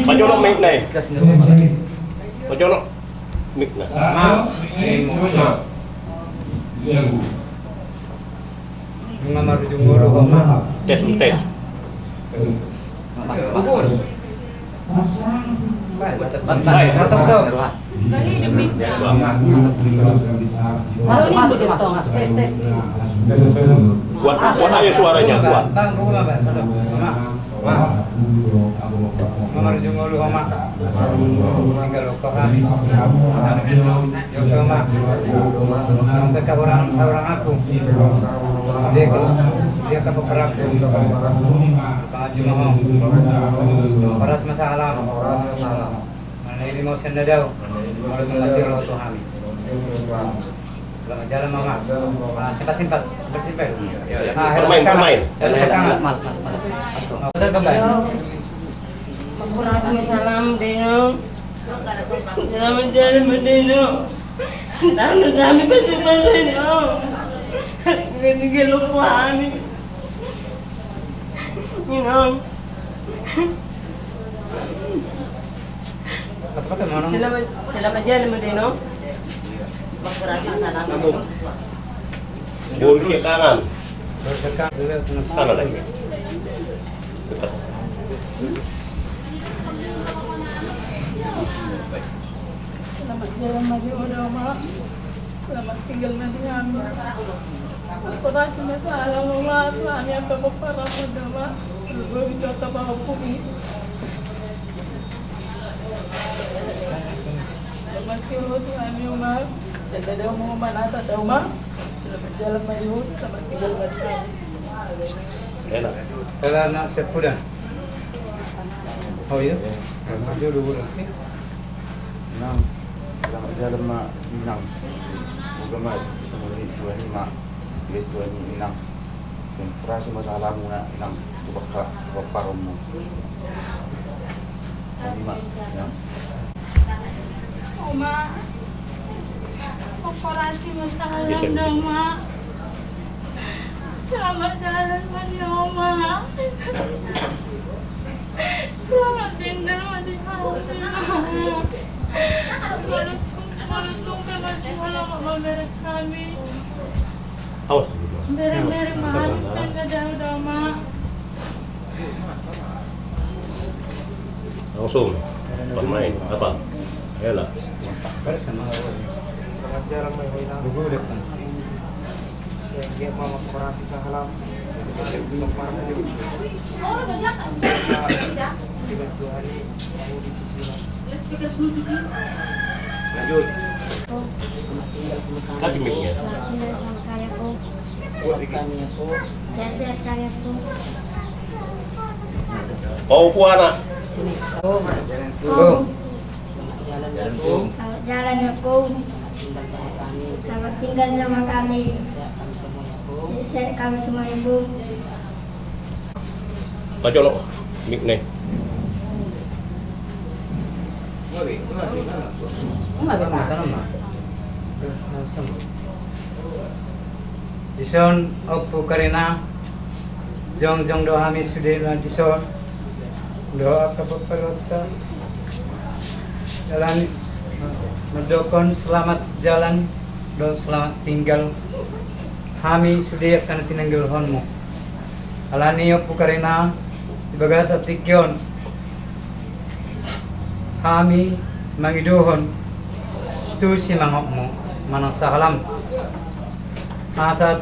Pajolok mic na eh. Pajolok mic na. Tes, tes. Baik, masuk tes. Kuat aja suaranya, kuat. Menuju ngulu homa tinggal lupa kami juga sampai ke orang aku dia ke peraku pengaji mohon paras masalah mana ini mau sendadau mau mengasih Allah suami selamat jalan mama simpat bersifat Permain udah kembali Salam deno, selamat jalan berdeno. Tangan kami pasti berdeno. Kita lupa kami. Selamat jalan berdeno. Makasih salam. Bulu ke kanan. Kanan lagi. Selamat jalan maju udama, selamat tinggal nanti kami. Aku rasa masalah rumah hanya para udama, belum bisa terhubungi. Selamat tinggal kami umat, dan ada mau mana tak rumah. Selamat jalan maju, selamat tinggal nanti kami. Enak. Kalau nak sepudan. Oh iya. Maju dulu. Enam. Selamat jalan mak enam. Ugama kemudian 25. Dia 26. Dan terasa masalahmu nak enam. Tupak parommu. 5. Ya. Oma, operasi masalah udama. Selamat jalan maju Oma. Selamat tinggal mati kami. Harus tunggu masih malam merek kami. Awas. Merek mahal saya jauh dama. Langsung. Permain apa? Ayolah. Selamat jalan menghina. Dia mau operasi sahalam. Lanjut. Kaki mic-nya. Oh, ku anak. Jalan aku. Selamat tinggal sama kami. Kami semua ibu. Pajolok mic nih. Dison opu karena jong doa kami sudah dison doa kepeperota jalan mendokon selamat jalan dan selamat tinggal kami sudah akan tinanggal honmu alani opu karena bagasa tikyon kami mangiduhon tu si mangokmu manang sahalam asat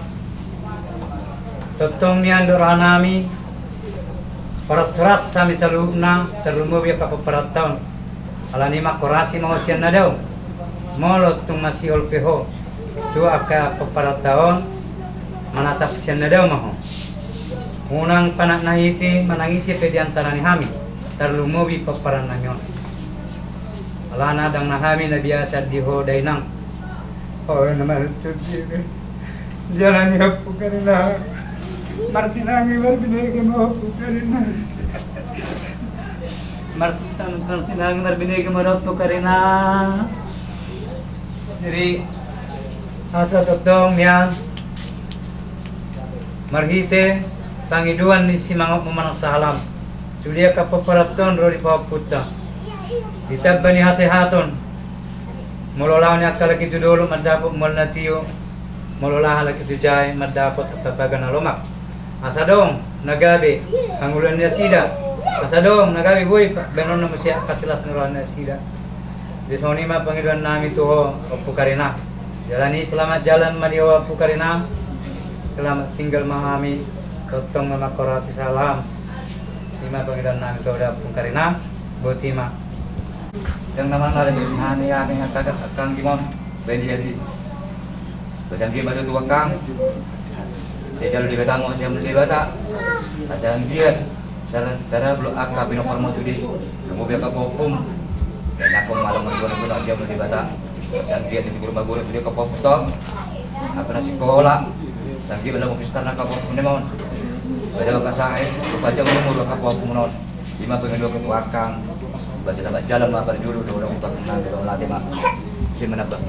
totong nian doranami paras sami salubna terlumubi kapaparat taon alani makorasi mau sian nadaw molot tung masih olpeho tu aka paparat taon manatap sian nadaw maho unang panak nahiti manangisi pedi antara ni hami terlumubi paparan nanyon alana dang nahami na biasa diho dainang oh naman itu jalan ya karena Martinangi marbinege mo pukarina. Martinangi marbinege mo pukarina. Jadi asa totong yan marhite tangiduan ni si mga pemanang sahalam. Sulia kapaparaton ro di paputa. Ditabba ni hasehaton. Mulolaw ni akala kitu dulu madapot molnatiyo. Mulolaw hala kitu jay madapot tatagan na lumak. Asadong nagabi ang ulan niya sida. Asadong nagabi boy benon na masya kasilas nuran niya sida. Di sonima Panginoon namin tuho pukarina. Jalani selamat jalan madiwa pukarina. Selamat tinggal mahami totong nama korasi salam. Lima Panginoon namin tuho da pukarina. Botima. Yang nama narin hani aking agad akang gimon. Bendi si. Basan dia baru tua kang. Dia jalur di Batango dia mesti bata. Ajaran dia cara belum akak binok formo tudi. Mobil ka popum. Dan aku malam minggu dia mesti bata. Dan dia di guru baguru dia ka popum. Apa na sekolah. Dan dia belum bisa nak ka popum nemon. Pada ka sae baca umur ka popum non. Lima pengendua ketua kang. Baca dapat jalan mah dulu orang utak kenal di latih mak. Si menabak.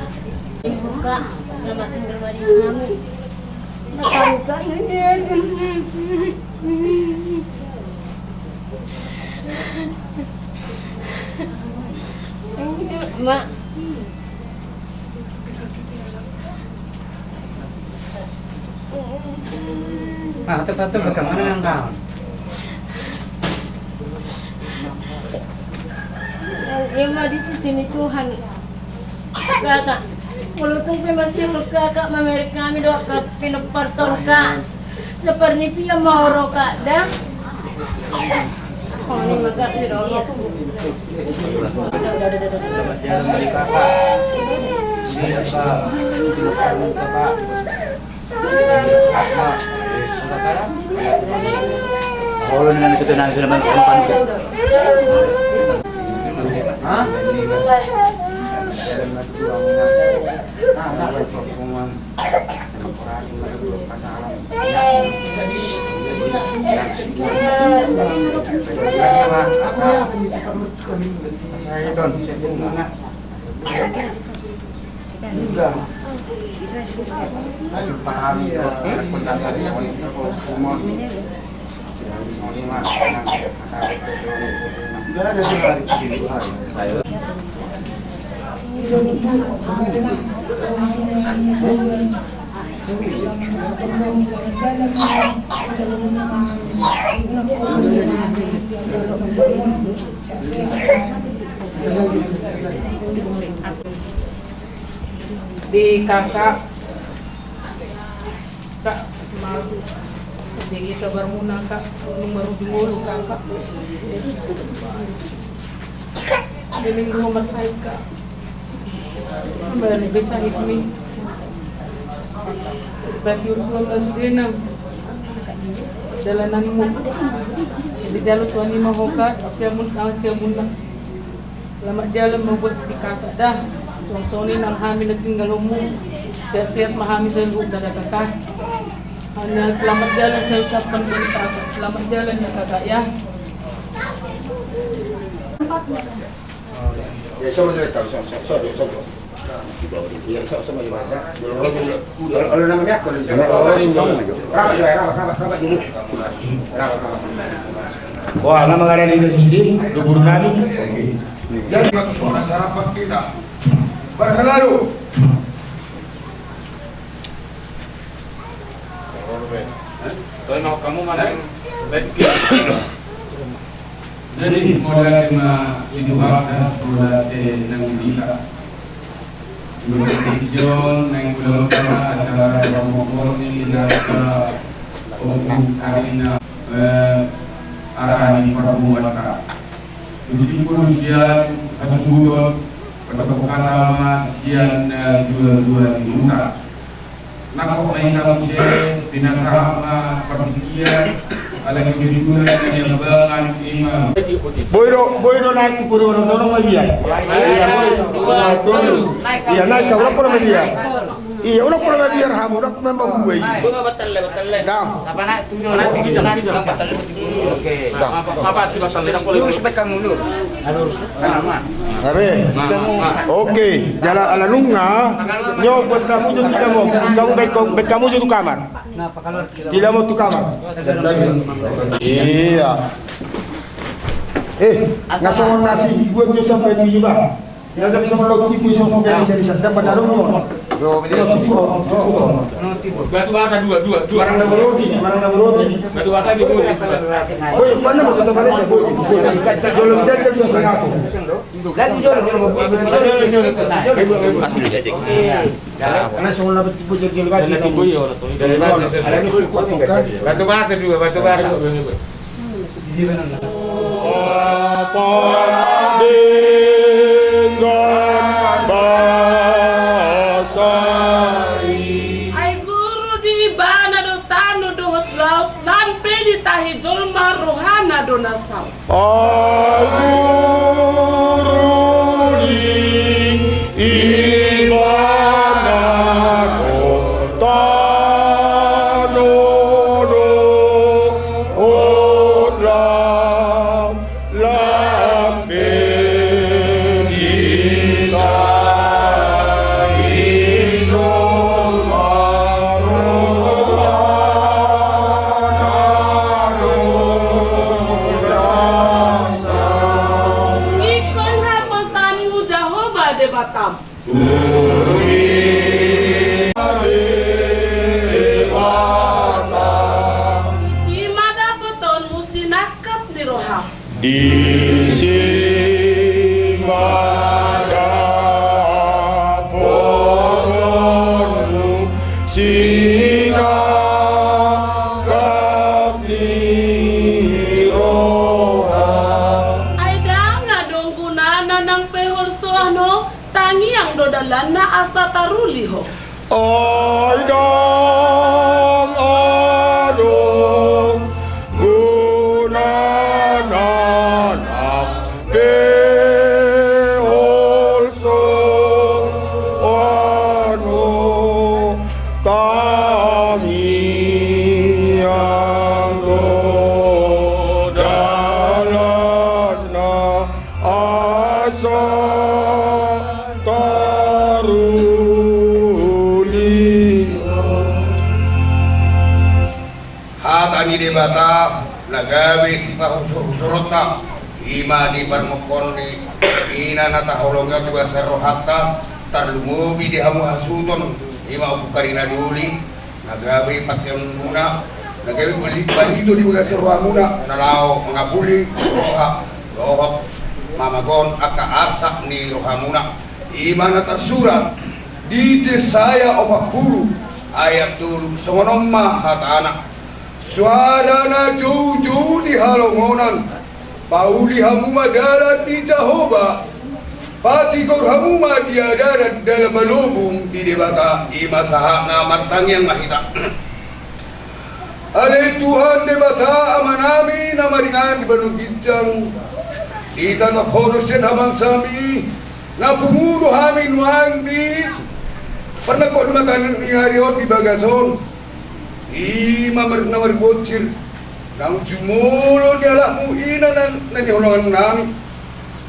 Buka, selamat tinggal bagi kami. Maka Mak. Tepat-tepat bagaimana yang kau? Yang mah di sini Tuhan. Kakak, mulutong masih kakak memerik kami doa ke pinopartol kak. Seperti pia mauro kak dah. Oh ini maka si Allah. Selamat jalan dari kakak. Siapa? Kakak. Asma. Sekarang. Kalau dengan itu nanti sudah mempan. Hah? Di kakak kak semalu di kita bermuna kak nomor 2 kakak di minggu nomor saya kak kembali bisa ini berarti urus dinam jalananmu di jalur suami mahoka siamun lah selamat jalan membuat di kakak dah Soni nang kami nagtinggal mo, sehat-sehat mahami sa loob na kakak. Hanya selamat jalan sa usapan din sa ako. Selamat jalan ya kakak ya. Ya, sama cerita, sama. Yang sama gimana? Kalau namanya aku Wah, nama ada di sini, guru nani. Jadi masyarakat kita berlalu. Kamu mana? Jadi modal itu ada modal nang dika. Berjual nang budal acara Ramadan ini nasa arena arahan perbuatan. Meskipun dia kasus pada pengalaman sian dua muka. Nak main dalam dia binatang pertikian ala kejujuran yang bangan imam. Boiro naik puro dorong dia. Iya naik kau lapor dia. Iya, udah pernah biar hamu, udah memang gue. Bunga batal le. Dah. Apa nak tujuh? Oke. Apa sih batal le? Lurus baik kamu dulu. Lurus. Nama. Sabe? Oke, jalan ala nunga. Nyo buat kamu juga tidak mau. Kamu baik kamu juga tu kamar. Tidak mau tu kamar. Iya. Ngasong nasi buat jo sampai di juga. Ya ada bisa kalau tipu iso mau bisa dapat dalam mo. Yo, beli. Batu bata dua. Barang dah roti. Batu bata di dua. Boy, mana mau kita balik boy. Belum dia kerja dengan aku. Lagi jual mau Asli aja. Karena semua dapat tipu jadi lagi. Dan tipu ya orang tu. Ada ni suku kan. batu bata dua, batu bata. Ay guru di bana do tanu do laut lan pedi tahi jolma rohana do nasal. Ngikon haposanmu Jehovah de Batam. Si madapoton musinakap di roha. Aida nga dong gunana ng pehol so ano, tangi ang dodalan na asa taruli ho. Hatani de bata nagawe si pahusurota ima di barmokonni ina nata holonga tu basaro hatta tarlumubi di hamu hasuton ima upukarina duli nagawe patyon muna nagawe balito di bagasaro hamuna nalao mangabuli roha rohok mamagon aka arsak ni rohamuna ima nata surat di saya 40 ayat dulu songonomma hatana suara na jauh-jauh di halongonan pauli hamu madarat di Jehovah pati kor hamu madiadaran dalam melubung di debata ima sahana matang yang mahita ada Tuhan debata amanami namaringan di bandung bincang di tanah hodosen hamang sami na pumudo hamin wangdi pernah kok dimakan ni harion di bagason ima namar bocil nang jumulo dialak muhina nan holongan nami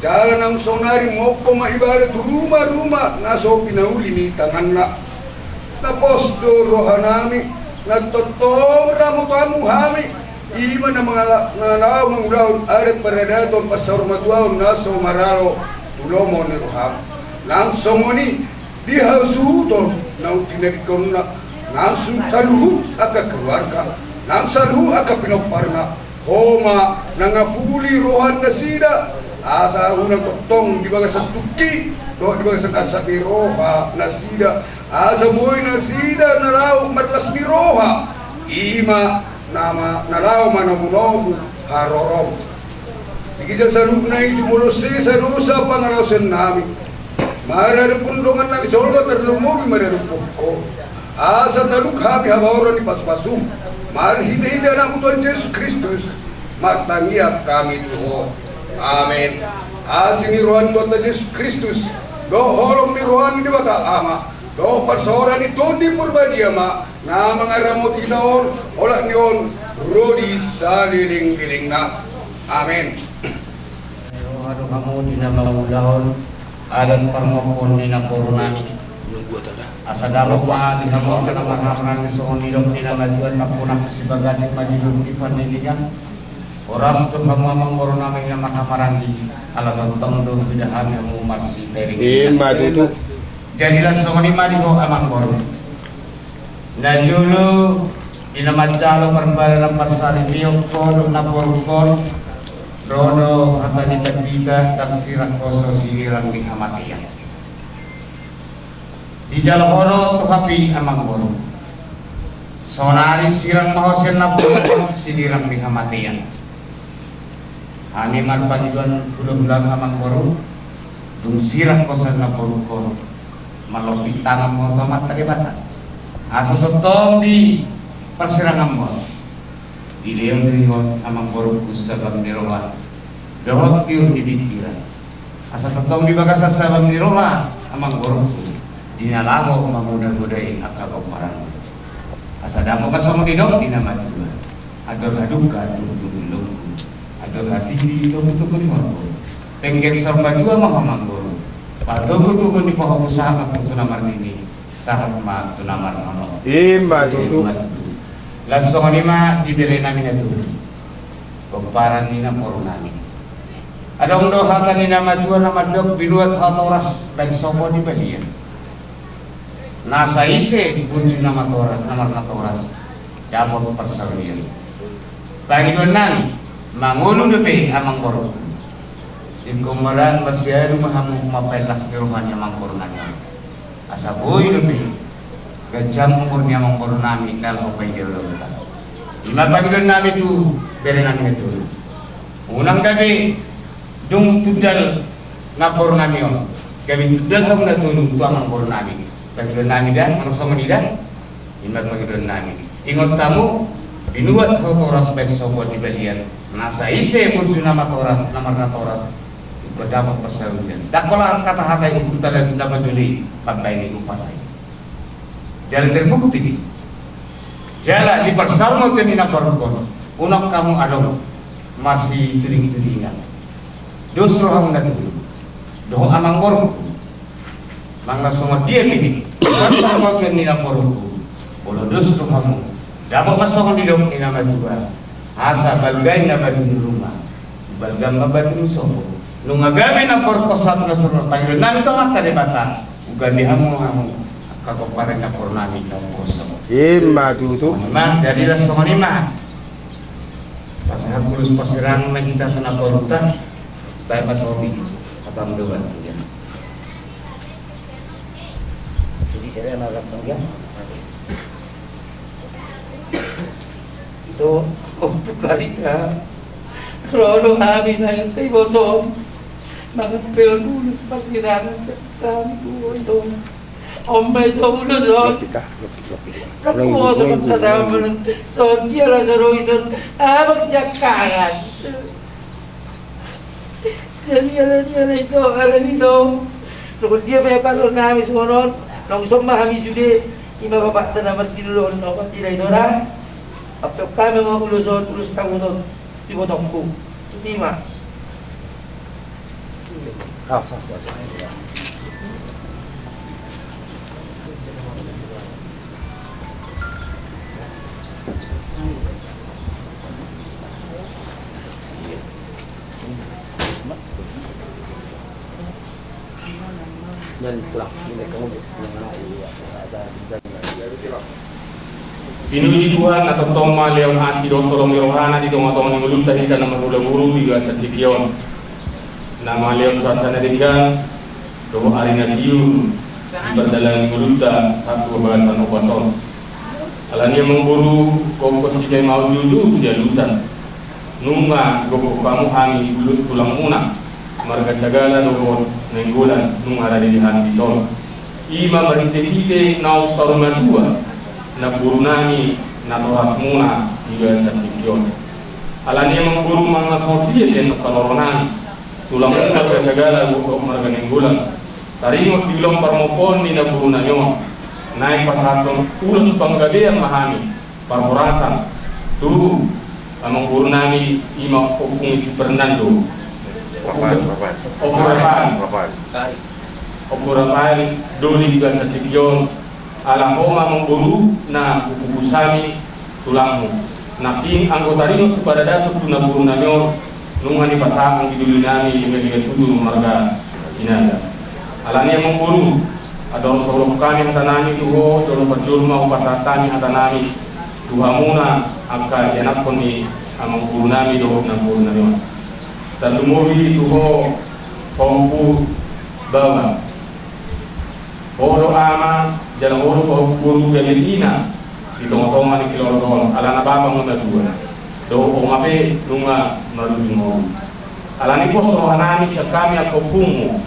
jalan nang sonari mopo ma ibadat rumah na sopi na uli ni tangan na posdo rohanami na totong ramu tamu hami ima na mga ngalaw mangulaw arat paradaton pasar matuaw naso maralo tulomo ni roham nang somoni dihasuton na utinarikon na langsung saluhu aka keluarga nang saluhu aka pinoparna homa nangapuli rohan nasida asa unang totong di bagasan tuki do di bagasan asa ni roha nasida asa boy nasida narau marlas ni roha ima nama narau manamunobu harorom dikija saluh na itu mulose sadosa pangarau senami marada pundongan na jolga terlumubi marada pokok asa taluk kami habaoran di pas-pasum mari hita anak Tuhan Yesus Kristus matangiak kami Tuhan amin asini rohan Tuhan Yesus Kristus doholong ni rohan di bata ama do pasoran itu di Purbadia mak na mangaramot inaon olah nion Rodi saliling-liling na. Amin. Aduh kamu dina maulahon adan parmokon dina korunami. Asa dalok ma dina mo kana marhamran soon ilong dina majuan mapunah sibagan majidun di pandilingan. Oras tu kamu amang korunami na marhamran di alamat tongdo bidahan yang masih tering. Madu. Jadilah soon ima di ho amang korun. Najulu dinamajalo perbalan pasari tiok kodo na porukon rono hatani ketiga dan sirah koso sirang di hamatian di jalan kono tuhapi amang boru sonari sirang mahosen na porukon sirang di hamatian ani marpanjuan bulan amang boru tung sirah koso na porukon malopi tangan mo tomat teribatan aso totong di persirangan mo di leong dringon amang boruku sabang niroha dohok tiur di pikiran asa tetong di bagasa sabang niroha amang boruku dinalaho amang muda-mudain akabang parang asa damo kasong didok dinamajua ador aduka dudulung ador hati di tuku-tuku di morko pengen sarmajua amang boru padogo-tugo di pohon usaha kang tunamar ini sahat ma tunamar mono Madu. Langsung lima diberi namin itu kemparan nina poro namin adong do hata nina majuan nama dok biluat hata oras dan sopo di balian nasa ise di kunci nama toras namar na toras dapat persawian bagi donan mangulu depe amang poro in kumaran bersiadu mahamu mapelas keruhannya amang poro nanya asa boy depe gajang umurnya mengkono nami dalam apa yang dia lakukan. Lima panggilan nami itu beri nami itu. Unang kami dung tudal ngapor nami on. Kami tudal kamu natulung tuang ngapor nami. Panggilan nami dah, manusia menida. Lima panggilan nami. Ingat kamu binuat toras baik sobat di balian. Nasa ise pun nama toras, nama toras. Berdapat persawian. Dakola kata-kata yang kita dan dapat juli pakai ini upasai. Jalan terbukti jalan di persalmo tenina korupon unak kamu adong masih tering-teringan dosro kamu dulu doh amang korup mangga semua dia ini persalmo tenina korup bolo dosro kamu dapat masuk di dong ina majuba asa balgai na batu di rumah balgam na batu sopo nungagabi na korkosat na surut panggil nanto mata debata uga dihamu kako pareng na purnami na kosong. Madu tu. Mah dari semua lima. Pas hakulus pasirang na kita kena porutan, baik pas hobi abang dewan. Jadi saya nak tanya. Itu kali dah. Kalau kami nak tiba tu, maka peluru pasirang kami itu. Ombay to ulo doon. Kakuha ito magkasama ng doon. Kaya lang naroon ito. Magtsakayan. Yan ito. Alam ito. So kung dia may palo namin sumunod, nung isang mahami sudi, imababata naman tinulon. Pati na ito na. Apok kami mga ulusod, ulus tangunod. Tibotong ko. Hindi ma. Pinuji Tuhan atau toma leon asi don tolong rohana di tong-tong ni mulut tadi kana mahula guru juga satikion. Nama leon sasana dengan do arina diu di berdalan mulutta satu bahasan obaton. Alania mengguru kongkos kita mau jujur dia lusan. Nunga goko kamu hangi bulut tulang muna. Marga sagala do nenggulan nunga ada di hati son. Ima marinte nau sorma dua. Na burunani na toras muna juga satikion. Alania mengguru mga sorti den kaloronani. Tulang muna segala goko marga nenggulan. taringot dilong parmopon ni na guru na yon naik pasatong ulos panggabihan mahami parporasan tu amang guru nami ima kung si Fernando Opurapan doli juga sa tikyon alam ko mamang guru na upupusami tulangmu naking anggota rin kepada datuk na guru na yon nung hani pasang iduli nami dengan tuduh marga sinada alani amang guru adon sorok kami hatanami tuho dolo perjulma upasatani hatanami tuhamuna angka yanak koni amang guru nami dohok na guru na yon dan lumuwi tuho pompu bawa Oro ama jalan oro guru Galilina di tong-tongan di kilorong ala na babang na dua do o ngape nunga marungo ala ni poso hanami sa kami ako pumo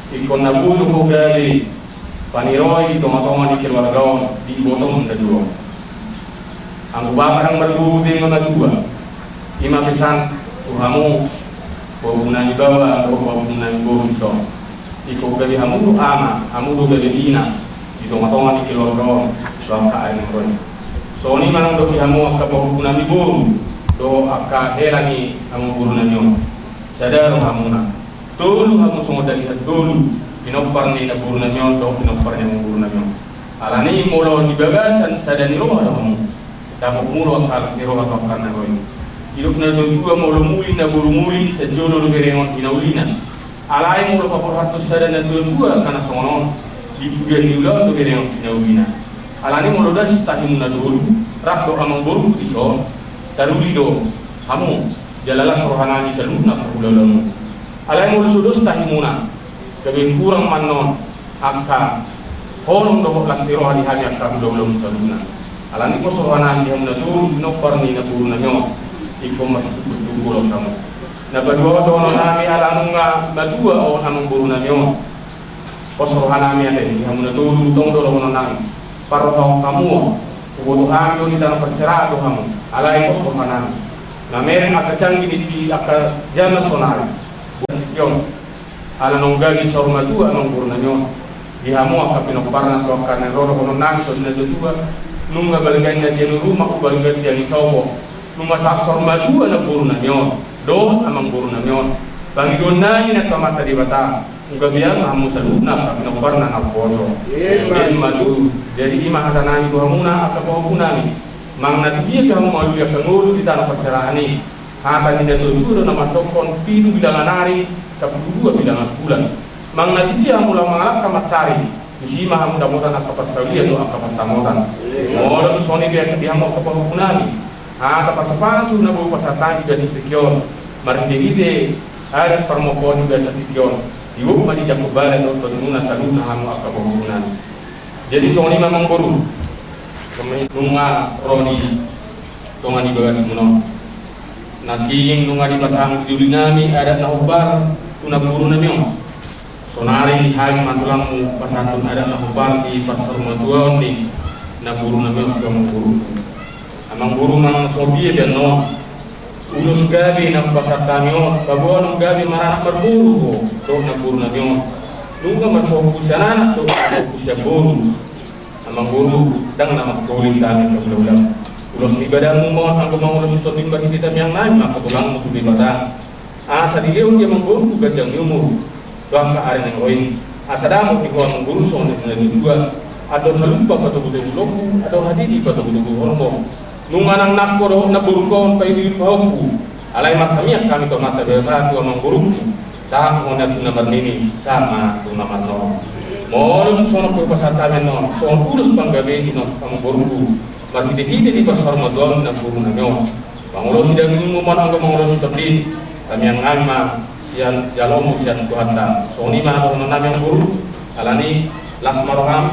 ikon na budo ko gali paniroi tong-tongan di kilorong di botong na dua ang babang marungo din na dua ima pesan tuhamu ko unani bawa ko unani guru so iko gali hamudu ama hamudu Galilina di tong-tongan di kilorong bangka air ngon so ni manang do hamu akka bahuna mi guru do akka helani hamu guru na nyon sadar hamuna tolu hamu songo dari dulu pinopar ni na guru na nyon do pinopar ni guru na nyon alani molo di bagasan sadani ro hamu tamu mulo akka siro ka kana roy hidup na do juga molo muli na guru muli sa jolo do berengon inaulina alai molo paporhatus sadana do dua kana songon di bulan niulah do berengon inaulina alani molo das tahimuna dulu rakdo amang guru iso taruli do hamu jalala sorhanani saluna perulalamu alai molo sudus tahimuna gabe kurang mannon akka holong do lastiro hadi hadi akka ulum saluna alani ko sorhanani hamuna dulu no parni na guru na nyo iko masuk dulu kamu na badua do nami alanunga badua o amang guru na nyo ko sorhanani ade hamuna dulu tong do nami parotong kamu kebutuhan itu di dalam perserah kamu alai kos komanan na mereng aka canggih di aka jana sonari yon ala nonggagi sorma tua nongkurna nyon di hamu aka pinoparna to aka neroro kono nang so na dua nunga balganya dia rumah ku balganya dia ni sobo nunga sak sorma tua na buruna nyon do amang buruna nyon bangi donai na kamata di bata gabian hamu saluna kapino parna na poso en madu jadi ima hatanani ko hamuna akapo kunami mangna dia kamu malu ya kangulu di tanah perserahani hata ni datu do na matokon pidu bilangan hari 12 bilangan bulan mangna dia mula mangalak kamacari usima hamu damotan akapasalia do akapasamotan moron soni dia hamu akapo kunami hata pasapasu na bu pasatan juga sikyon marindide ada permokon juga sikyon ibu madi jamu balen do tununa saluna hamu akabohunan jadi soni mamang guru kami nunga roni tongani bagas muno naking nunga di pasang juli nami ada nahubar tuna guru nami sonari hagi matulamu pasatun ada nahubar di pasar matuan ni na guru nami kamang guru amang guru mang sobi dan no ulus gabi na pasar kamyo kabuan gabi marana berburu do na guru na nyo nunga marfokus sana to fokus ya guru amang guru dang na magkulit kami kabululang ulos ibadah mo mo ang mga ulos ito din bahiti kami ang namin makabulang mo tuloy bata sa diliw dia mangguru gajang yumu do ang kaarin ng oin sa damo ikaw ang guru so na dua adon halumpa patubutubuloku adon hadidi patubutubuloku nunga nang nakoro na burukon pa ini pahupu alai makamiat kami to mata beratu amang guru sa ngona tuna marnini sama tuna marno molon sono ko pasatamen no son pulus panggabe no amang guru marhide hide di pasar modon na guru na nyo pangulo sidang mo man ang mangulo sidang kami ang ama sian jalomu sian kuhanda soni ma no namang guru alani las maroham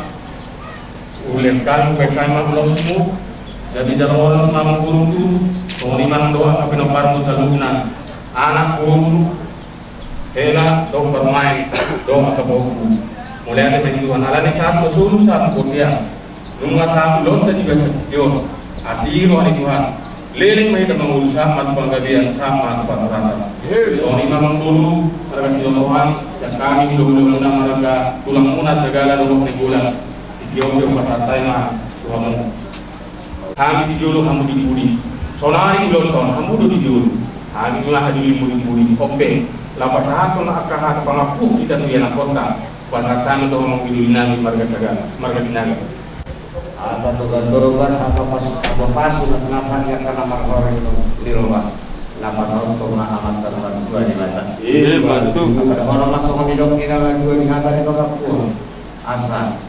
ulen kan pekai ma ulosmu jadi dalam orang sama guru tu, pengiman doa kapino parmu saluna, anak guru, hela doa bermain, doa kaboku. Mulai ada penjualan alani saat musuh saat kuliah, nunga saat lon dan juga setiun, asiru ani Tuhan. Leling mai teman ulu sama panggabian sama tempat rasa. Pengiman guru, terkasih Tuhan, siap kami dulu muna mereka tulang muna segala dulu ni bulan Tikiyo patatay na tuhamu kami dulu kamu dibudi sonari lonton kamu dulu dulu kami mula hadiri mudi ope lapas hato na akahat pangapu kita tu yana kota pada kami tu mau hidup nami marga segala marga sinaga Ada tugas beruban atau pas nasan yang karena markor itu di rumah. Nama tahun koma amat terlalu dua di mata. Iya betul. Orang masuk ke hidup kita lagi dua di hari itu aku asa.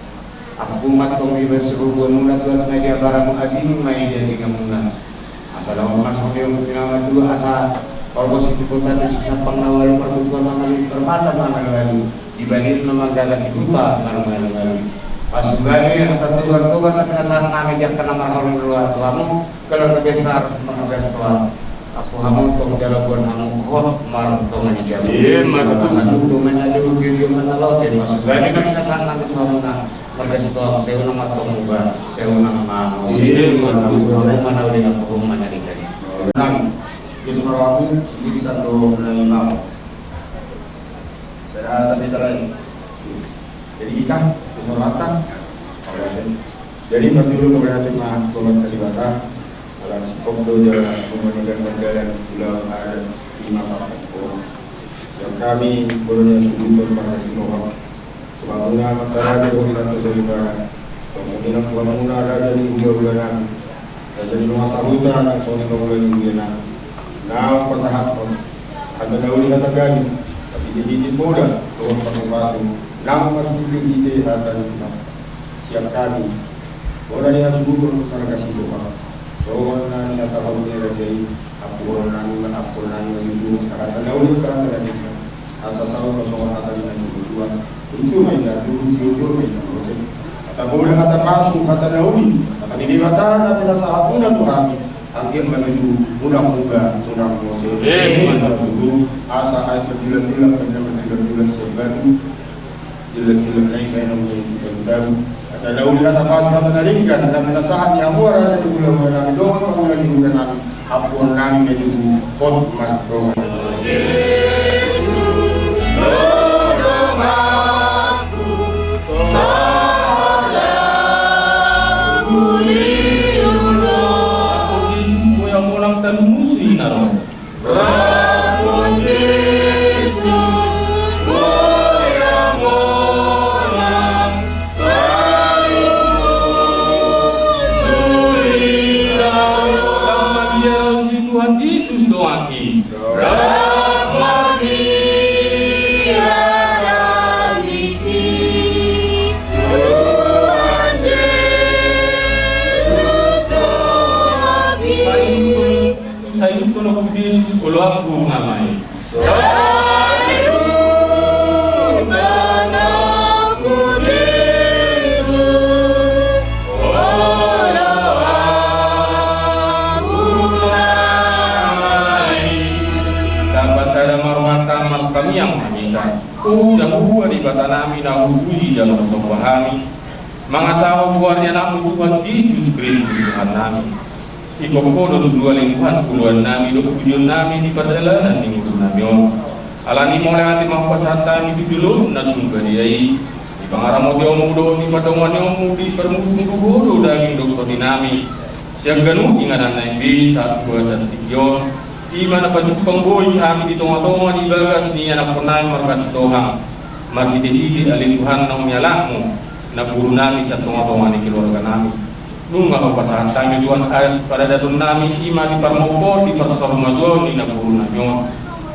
Aku mat kami berserubuan mula tuan media barang aging mai dia tiga mula. Asal orang masuk ke hidup kita dua asa. Kalau posisi kota di sisa pengawal perbutuhan mengalami permata mengalami dibanding memanggalan kita mengalami. Pasugani atau tuan-tuan tapi nasan kami dia kena marhum luar tuamu kalau terbesar mengagas tuan aku hamu tong jalabon hamu kok mar tong menjadi iya mar itu menjadi begitu menalau dan pasugani kami nasan kami tuamu na mengagas tuan seuna matong ubah seuna mau iya mar mana udah nak hukum mana dikali Enam, Yusuf Rabu, bisa do lima. Saya tadi terlalu. Jadi kita Keselamatan, jadi berdulu keberhasilan mah Tuhan Kalibata, dalam komdo jalan pemenangkan berjalan bulan ada 5 tahun. Yang kami bolehnya sujud pada Tuhan. Sebangunan masyarakat kita terselibara. Kemudian bangunan raja di bulan jadi rumah sahutan dan soalnya kemudian bulan. Nah pasahat pun ada daun yang terjadi, tapi di muda Tuhan pasang namun masih ide hatan siap kami. Orang yang subur para kasih doa. Orang yang tak tahu dia rajai. Aku orang yang itu kata nauli kan tadi. Asal sahaja kosong hatan yang itu itu hanya dulu. Kata boleh kata masuk kata nauli. Kata di mata ada saat pun Tuhan. Akhir menuju mudah-mudah sunang Moses. Asa ayat berbulan-bulan berbulan sebatu. Jelas-jelas lain saya nak tahu. Ada daun kata pasal menaringkan dan menasahan yang murah dari bulan-bulan doang pengulangan di bulan apun nami itu pot makro. Yesus tolong aku, salah Aku Yesus yang orang tanusi naro. Kalau aku ngamai kami yang meminta dan buah di bata nami na uji dalam pembahami mengasawa buahnya namun Tuhan Yesus Kristus Tuhan nami ikokodo dua lingkuhan puluhan nami do tujuan nami di perjalanan di mulut nami alani mulai hati mahpasatan itu dulu nasung beriai di pangaramo di omudo di patongan omu di permudu bodo daging dokter dinami siang ganu ingatan nabi saat puasa tikion di mana pajupang boy kami di tonga-tonga di bagas ni anak penai markas sohang mari didi alih Tuhan nang nyalakmu na buru nami sa tonga-tonga ni keluarga nami nunga papasahan kami Tuhan ayat pada datun nami ima di parmoko di persormagon ni na buru nami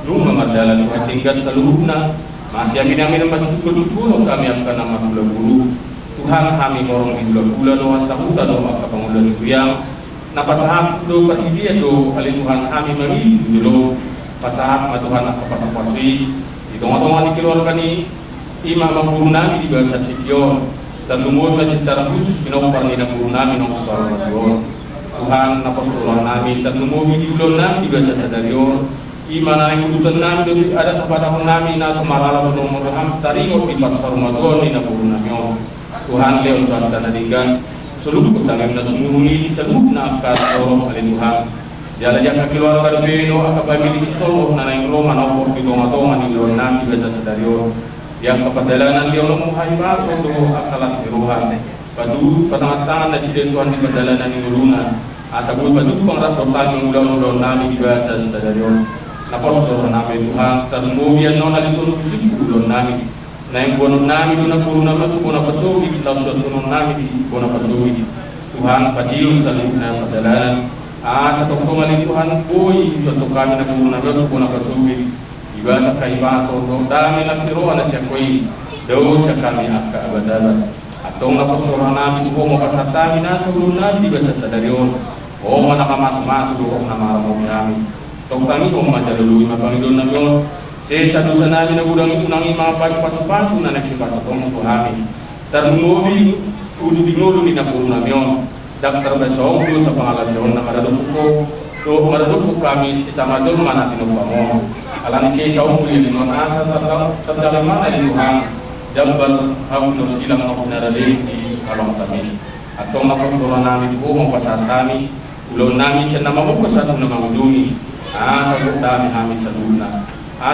nunga madalan Tuhan tinggal seluruhna masih amin masih sepuluh kami akan nama bulu Tuhan kami korong di bulan doa sahuta doa kapangulan itu yang napasaham do patidia do alin Tuhan kami mari dulu pasaham Tuhan kapasapasi di tengah-tengah di keluarga ni ima mamburu nami di bahasa Tikion dan lumur masih secara khusus pinopar ni namburu nami nong suara Tuhan napasulang nami dan lumur di bulan nami di bahasa Sadarion ima na yang ututan nami do ada kepada nami na sumarala nomor ham taringot di pasar Ramadan ni namburu nami Tuhan leon sana sanadigan seluruh kutangim na sumuli seluruh na akat orang alin Tuhan jala jaka keluarga do beno akapamili solo na nang Roma na opor di tonga-tonga ni luar nami biasa Sadarion yang kepadalanan dia Allah muhai masuk do akalas diruhan padu patangan na si Tuhan di padalanan ni uluna asabul padu pangrat rotan ng ulang nami di bahasa sadarion napostol nami Tuhan tarungubian no nalitun ulon nami na yung buwan nami do na puro naman do na pasugi tapos tunong nami di buwan pasugi Tuhan padiyo sa na padalanan sa tungtungan ni Tuhan boy sa kami na puro na do na pasugi ibasa kaibaso do dami na siruan na siya koy daw sa kami akka abadalan atong napostoran namin po mapasatami na sa ulun namin di ba sa sadarion o manakamas-mas do na maramong namin tong kami kung madaluluwi mapangidon na yun sa dosa namin na gudang ito ng mga paso-paso na nagsipasatong po namin tarungobi ulo-bingulo ni na puro namin Dr. Besong do sa pangalasyon na maradok po kami sa Samador manatin po mo alam siya sa umuli lino asa tatalaman na linuhang jambal hawnos ilang ako narali di kalong samin at itong napostoran namin po mapasat kami ulon namin siya na mamukasat na mamuduni sa dami namin sa luna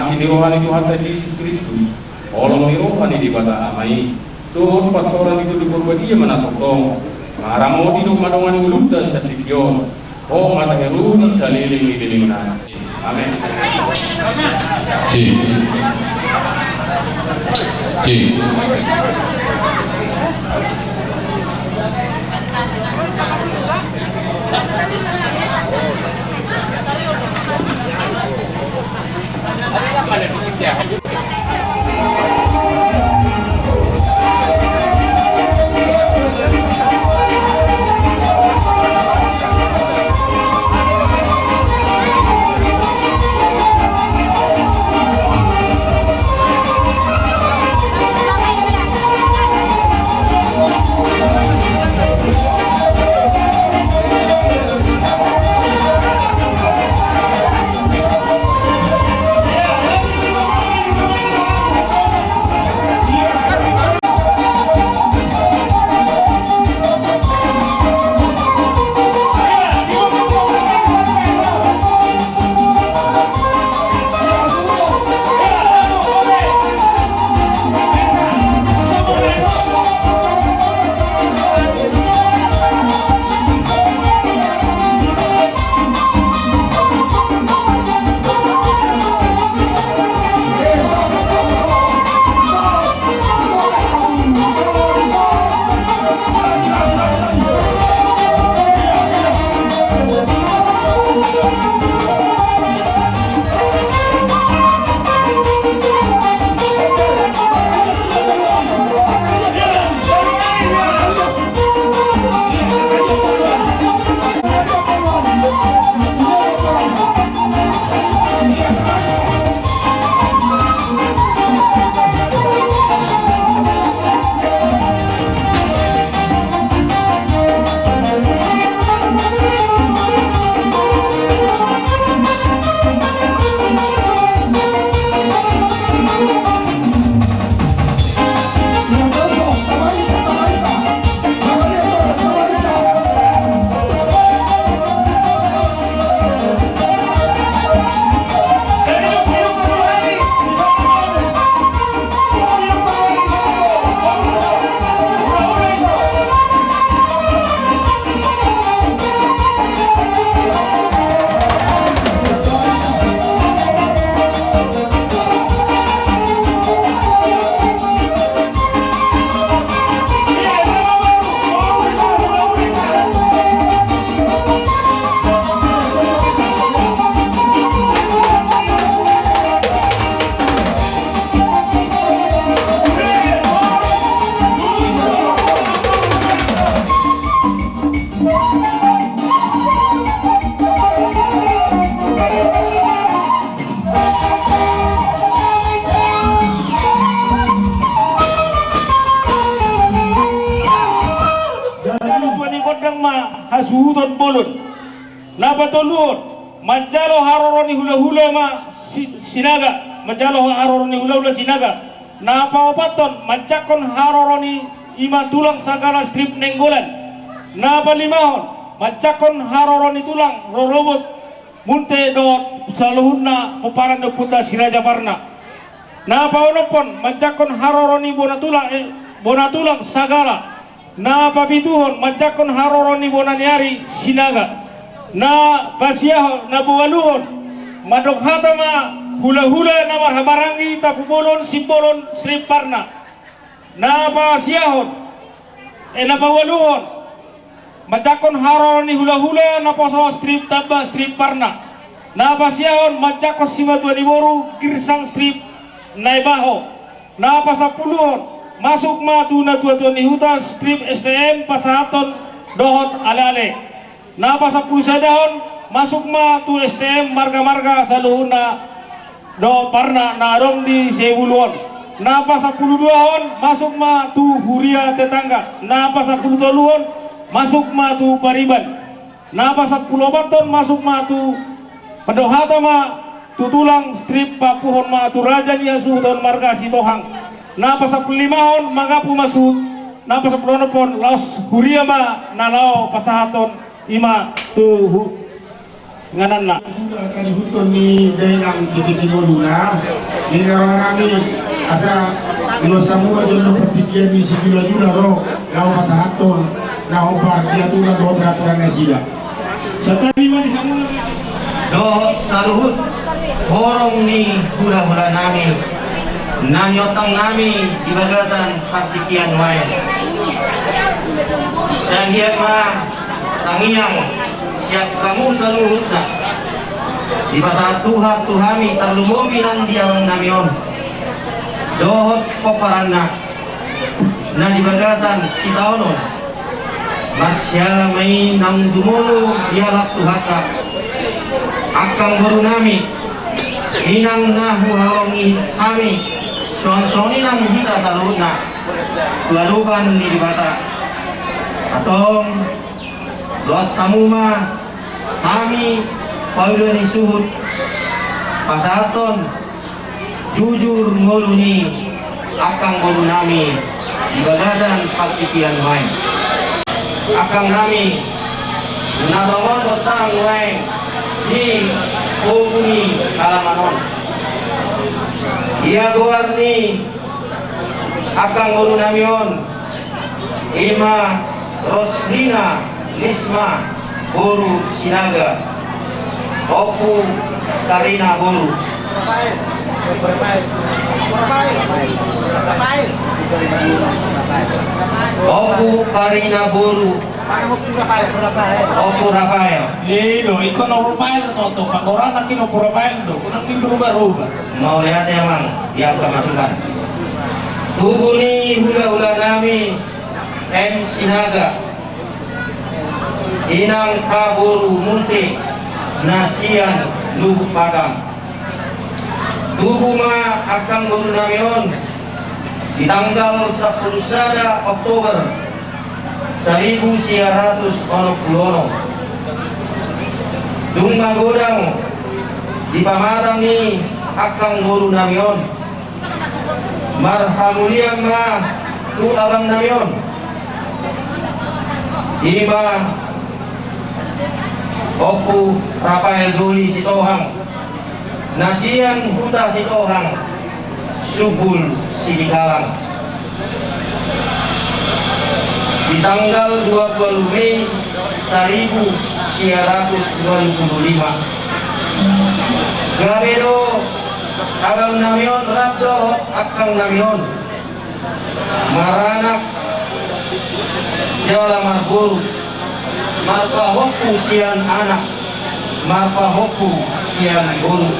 siniruhan ni Tuhan tayo Jesus Kristus olong niruhan ni dibata amay doon pasoran ito di Purbadia manatotong maramo di madongan ng ulundan sa tikyon o matageruni sa liling na amen. Sí. Sí. hasuhuton bolon napatulun manjalo haroroni hula-hula ma sinaga manjalo haroroni hula-hula sinaga napawapaton mancakon haroroni ima tulang sagala strip nenggolan napalimahon mancakon haroroni tulang rorobot munte do saluhunna puparan do puta siraja parna na paunopon majakon haroroni bonatulang sagala na pabituhon majakon haroroni bonaniari sinaga na pasiahon na buwaluhon madokhata ma hula-hula na marhabarangi tapubolon simbolon Sri Parna na pasiahon na bawaluhon majakon haroroni hula-hula na poso strip taba strip Parna na pasiahon majakon simatua di boru girsang strip naibaho na pasapuluhon masuk matu na tua-tua ni huta strip STM pasahaton dohot ale-ale na pasapuluh sadahon masuk matu STM marga-marga saluhuna do Parna na dong di Sebuluon na pasapuluh duahon masuk matu huria tetangga na pasapuluh toluhon masuk matu Pariban na pasapuluh baton masuk matu pendohata ma tutulang strip papuhon matu raja ni asuhton marga Sitohang na pasapuluh limahon magapu masuk na pasapuluh nopon laos huria ma nanao pasahaton ima tu nganan na kali huton ni daerang titik moduna ni nami asa lo samula jono pertikian ni sikilo jula ro lau pasahaton na obar dia turan do peraturan nasida satabi man samula dohot saluhut horong ni hula-hula nami nanyotang nami di bagasan partikian wae sanggiat ma tangiang siap kamu saluhut na di pasal Tuhami terlumubi nang diawang namion dohot poparanna na di bagasan sitaonon masyala may nang dumulu dialak tuhata akang baru nami inang nahu halongi kami suang-suang inang hita saluhut na kewaduban di bata atong luas samuma kami paudo ni suhut pasaton jujur ngoluni akang baru nami di bagasan partikian wae akang nami nabangon dosang wae di hubungi kalamanon ia guarni akang baru namion ima Roslina Lisma Boru Sinaga Opu Karina Boru Opu Karina Boru Opu Rafael Lido, ikon no Rafael to pakoran nakin no Rafael do kunang di berubah-ubah mau lihat ya mang yang kemasukan tubuh ni hula-hula nami M Sinaga Inang Kaburu Munti Nasian Luhuk Padang tubuh ma akan baru namion di tanggal 10 sada Oktober 1900 Dunga Godang di pamatang ni akan baru namion marhamulian ma tu abang namion Ima Opu Rafael Doli Sitohang Nasian Huta Sitohang Subul Sidikalang di tanggal 20 Mei 1925 Gabedo Abang Namion Rabdo Akang Namion Maranak Jala Marguru Marpa Hopu Sian Anak Marpa Hopu Sian Guru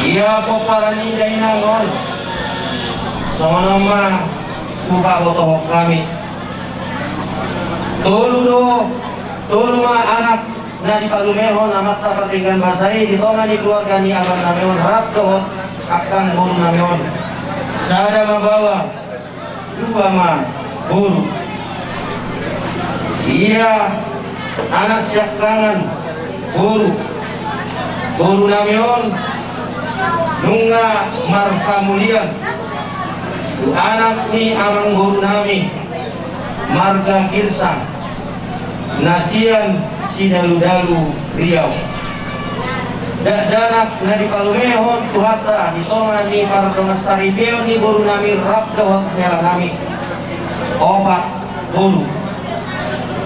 Ia poparani dainangon sama nama Kupa Botohok kami Tolu ma anak na di Palumehon amat tapatinggan basai ditongan di keluarga ni abang namion Rabdo Akang Guru namion Sada mabawa dua ma Guru Iya anak siap kangen Guru namion Nunga Marpamulian anak ni amang guru nami Marga Girsang Nasian Sidalu-dalu Riau danak na di palumehon tuhata ditongan ni pardongas saripeo ni boru nami rabdo mela nami opat boru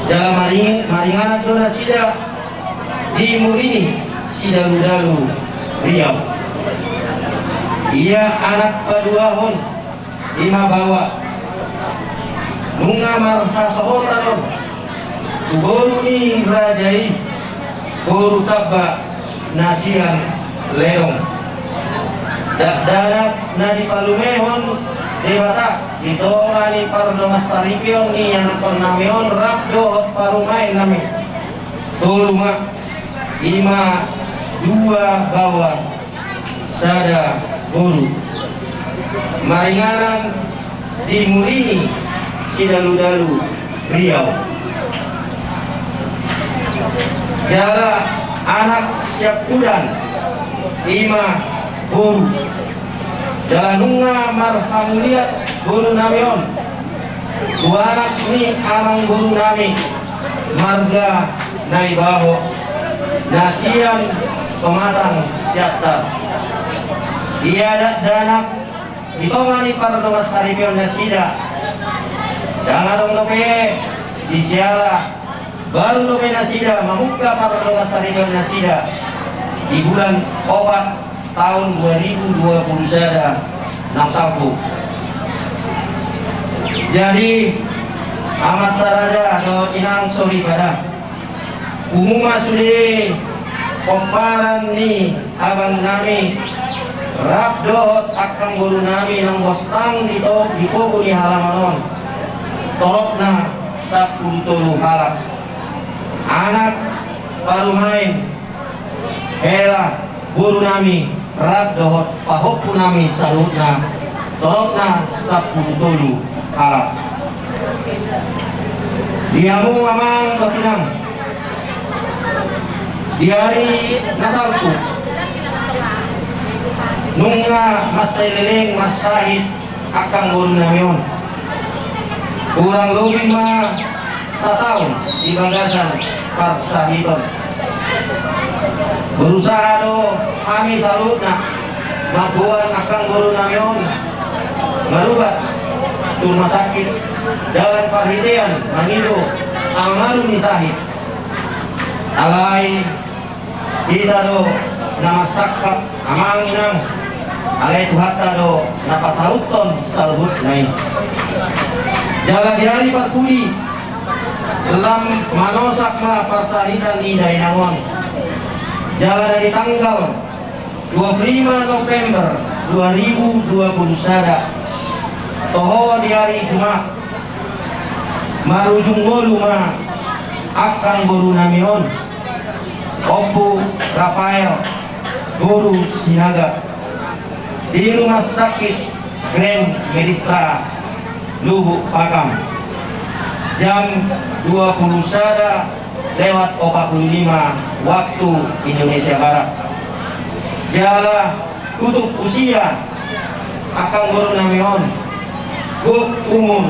dalam maringanat dona sida di murini sida rudalu Riau. Ia anak paduahon lima bawa nunga marha sohotanon boru ni rajai boru tabba nasian leong danak na di palumehon debata ditongani pardongas saripion ni anakon namion rabdo parumai nami toluma ima dua bawa sada boru maringanan di murini sidalu-dalu Riau. Jala anak siap kudan ima boru jalanunga marhamuliat boru namion dua anak ni amang boru nami marga naibaho nasian pematang siata ia danak ditongani pardongas saripion nasida dangadong dope disiala baru dope nasida mamuka pardongas saripion nasida di bulan obat tahun 2020 sada 61. Jadi amat taraja no inang sori pada umuma sudi komparan ni abang nami rabdot akang guru nami nang bostang dito di pogo ni halamanon torokna 10 halak anak parumain hela guru nami rabdot pahoppu nami salutna torokna 10 halak diamu amang batinang di hari nasalku nunga masailing masahid akang guru namion kurang lebih setahun di bagasan parsahidon berusaha do kami salutna mabuan akang guru namion merubah rumah sakit dalam parhidean mangido almarhum nisahid alai kita do nama sakap amang inang alai tuhata do napasauton salbut naik jalan di hari parpudi dalam manosak ma parsahidan ni dainangon jalan dari tanggal 25 November 2020 sada toho di hari Jumat marujung golu ma akang guru namion Oppu Rafael guru Sinaga di rumah sakit Grand Medistra Lubuk Pakam jam 20 sada lewat 45 waktu Indonesia Barat. Jala tutup usia akang guru namion guk umur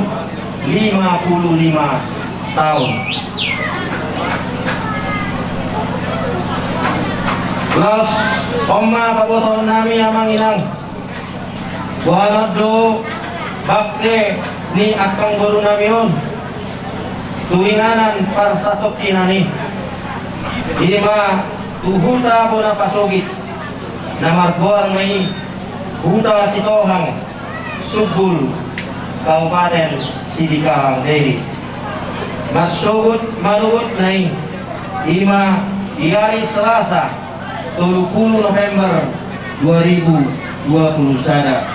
55 tahun. Los omma paboton nami amang inang buhanot do bakte ni akang guru namion tuwinganan parsatok kinani ima tuhuta bona pasogit namarbuang may huta sitohang subul Kabupaten Sidikalang Deri masugut marugut nai ima di hari Selasa 30 November 2020 sada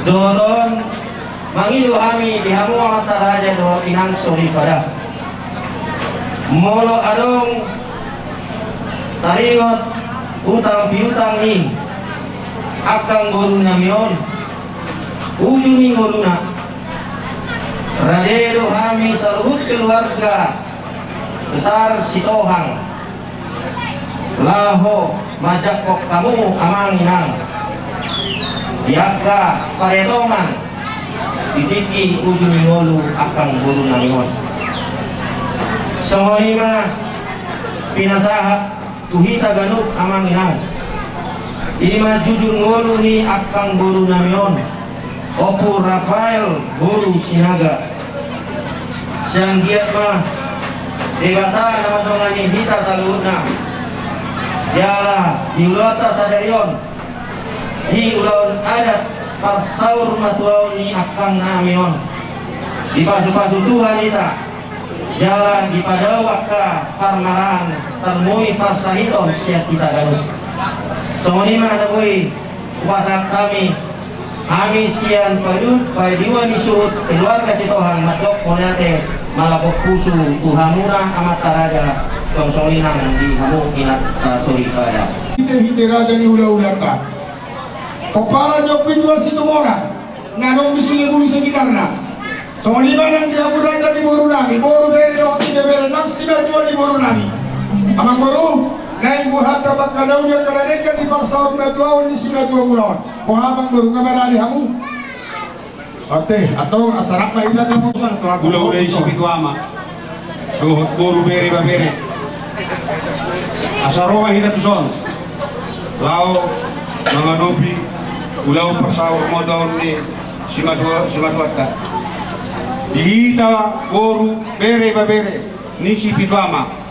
doton mangido ami di hamu antaraja do inang sori pada molo adong taringot utang piutang ni akang guru namion ujuni ngoluna radedo hami saluhut keluarga besar sitohang laho majakok kamu amang inang diaka paretongan ditiki ujuni ngolu akang guru namion songonima pinasahat tuhita ganuk amang inang. Ima jujur ngolu ni akang boru namion. Opu Rafael boru sinaga. Siang giat mah debata nama dongani hita saluhutna. Jala diulata sadarion. Di ulaun adat parsaur matuaun ni akang namion. Di pasu-pasu Tuhan ita jalan di padawaka parmaraan termui parsahiton siat kita ganuk. Songonima ada boy kuasa kami sian padut padiwa disuut keluarga sitohang madok monate malapok pusu tuhamuna amat taraja songsolinang di hamu inat suri pada hite raja ni ula-ula ka kopara jok pintua situ mora nganong bisunya bulu sekitarna songonima nang dia raja di boru nami boru bere do tidak bere nafsi batua di boru nami amang boru naik buhat tabak kadaunya karaneka di parsaur batua ni simatua mulon pohabang boru kamarani hamu ate atau asarak mai ita kamu san to Ula-ula isu itu ama. Tuh boru bere babere. Asarowa hina tuson. Lao manganopi ulau persaur modal ni simatwata. Dihita boru bere babere ni si pitwama.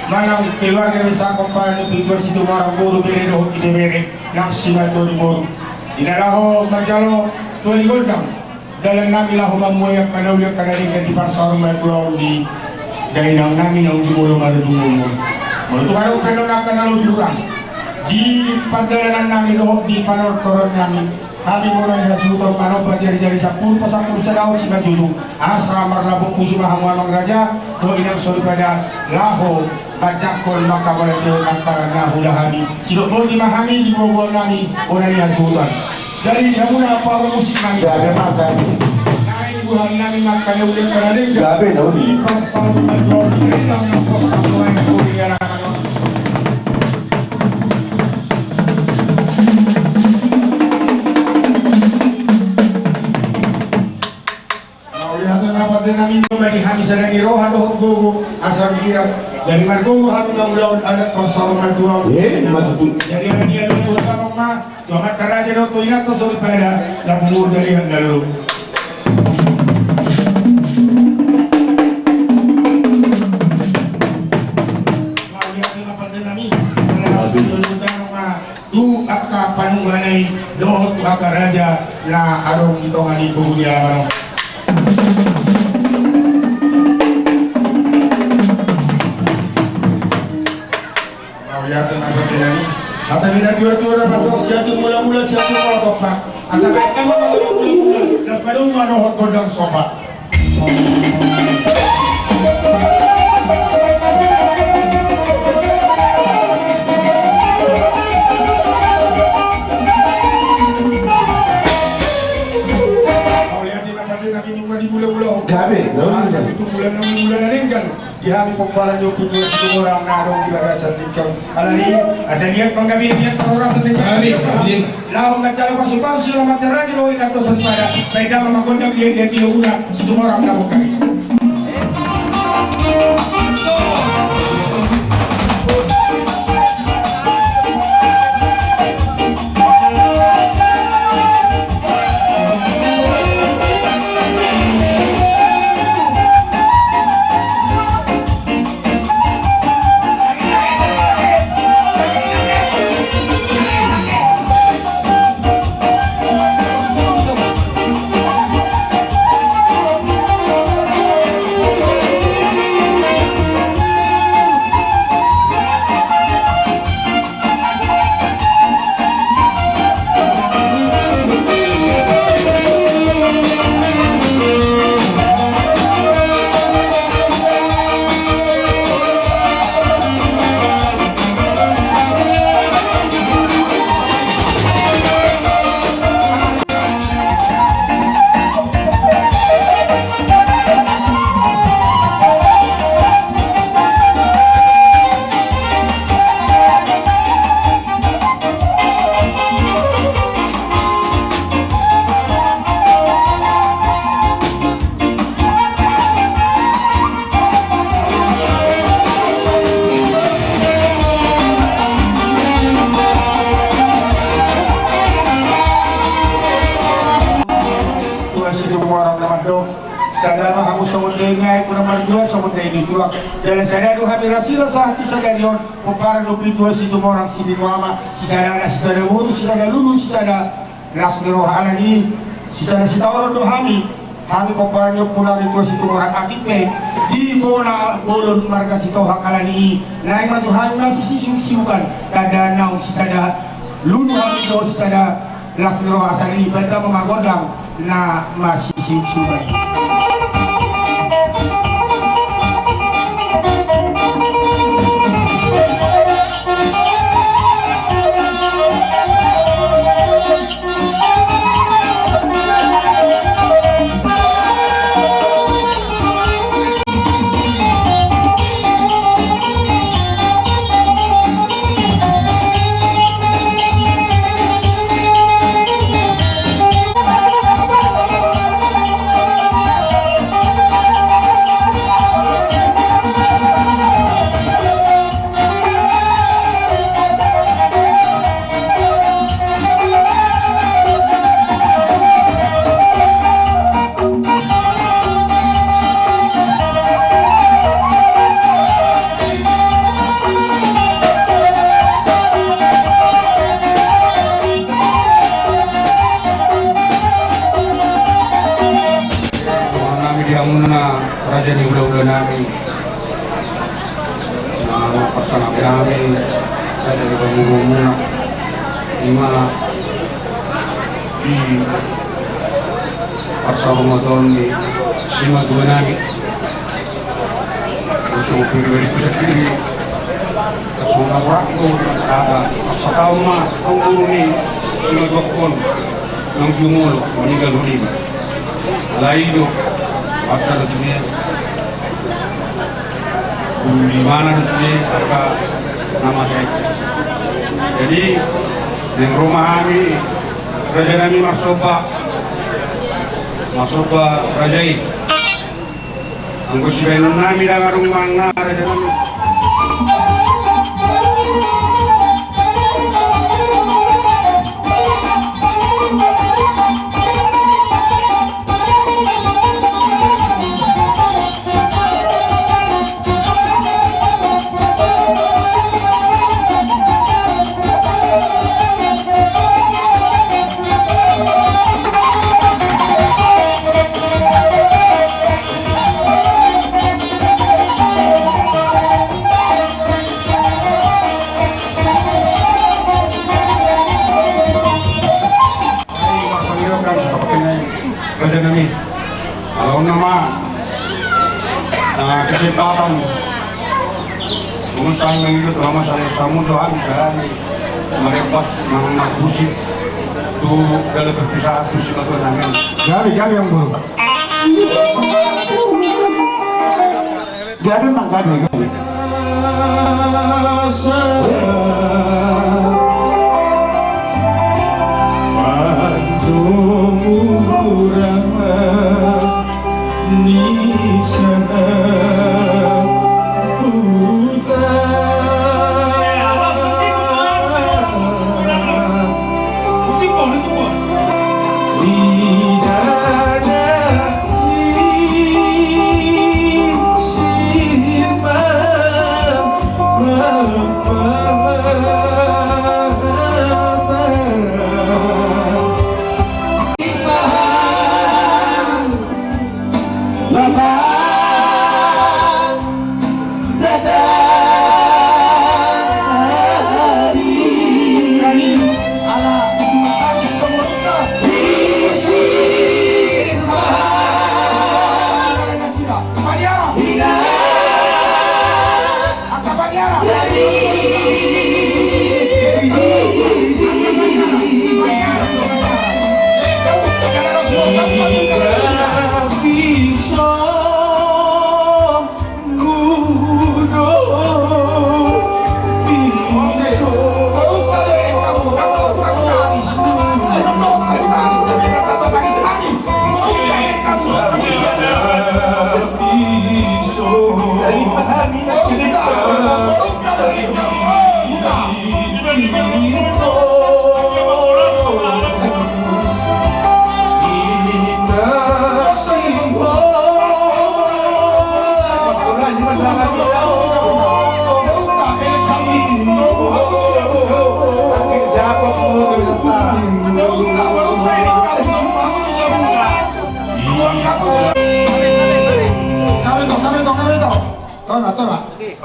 manang keluarga bisa kompani pintu situ marang boru bere do ide bere nang simatwa di boru inalaho majalo tuan goldam dalam nami lahu mamuya kanaulia kanadika di pasar matwa di dainang nami nang jumolo mara jumolo mo tu haro peno nakanalo jurang di padalanan nami do di panor toron nami kami mulai hasutor mano jari-jari 10 pasang sadao si majulu asa marlabuk kusuma hamuamang raja do inang sori pada laho bajakol maka balakil antara nahu lahami sidok bol dimahami di bawah nami onani hasutor jadi hamuna para musik nami gabe mata naik buhan nami makanya udah kanadeng gabe di pasal majol di inang na posta mulai kuri anak-anak namin dari Hamis ada di roha doh gogo asal dia dari margogo hami laun adat pasal matua jadi ada dia dulu kalau mah cuma karaja doh tu ingat tuh sorry pada lampur dari lalu mau lihat ni apa nami kalau langsung dulu mah tu akka panunganai doh tu karaja na arong tongani buku dia mana Kata bila dua-dua dapat dos siatu mula-mula siatu mula topak. Asa baik nama mula mula. Das baru manohot godang sobat. Kau lihat di mana dia nabi nunggu di mula-mula. Gabe, itu bulan naringkan. Di hari pembaran di pintu situ orang narong di bagasan tingkang alani asal niat panggabi niat terurasan tingkang lau macam pasukan selamat terang lo ini atau pada beda memangkondang dia kilo guna situ orang narong kami dalam hamu somodai ngai kuna marjua somodai ni tua dalam sada do hami rasira satu sagarion popara do pitua situ orang sini mama sisada wuru sisada lulu sisada lasnero halani sisada sitaoro do hami popara do pula itu situ orang akipe di bona bolon marga situ hakalani naik maju hayu nasi siukan kada nau sisada lulu hami do sisada lasnero asali benda memagodang na masih siukan. Raja di udah nami, nama pasangan kami ada di bangun lima di pasal Ramadan di sima dua nami, usul pribadi pusat ini, semua waktu ada setahun mah tunggu ni sima dua pun nang jumul meninggal lima, lain apa rasanya di mana rasanya apa nama saya jadi di rumah kami raja kami maksoba rajai anggo sibenun nami dengan rumah raja kami raja kami kalau nama kesempatan mengusahakan itu lama saya samu doa bisa merepas mengakusi tu dalam berpisah tu silakan namin gabi yang buruk gabi mang gabi Isi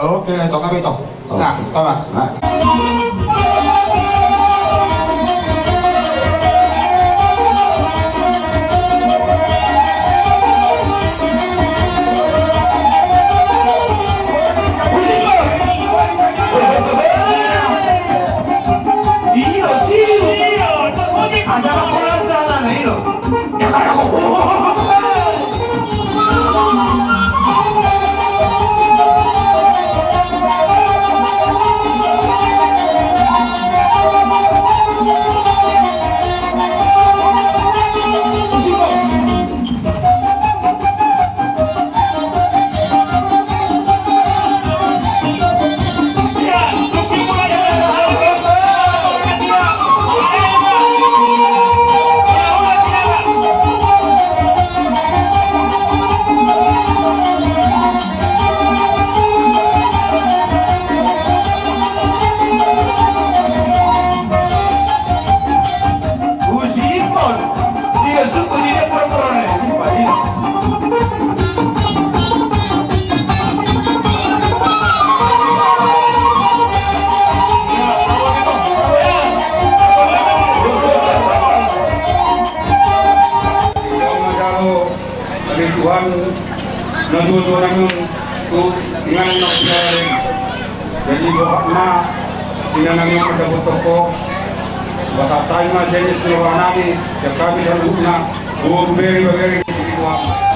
Oke, ito kami ito. Nah, tama. Tuhan nandun namin terus dengan namin jadi doa na sinanang yung kadabot ko basta tayo na sa inyo namin kami sa loob na very very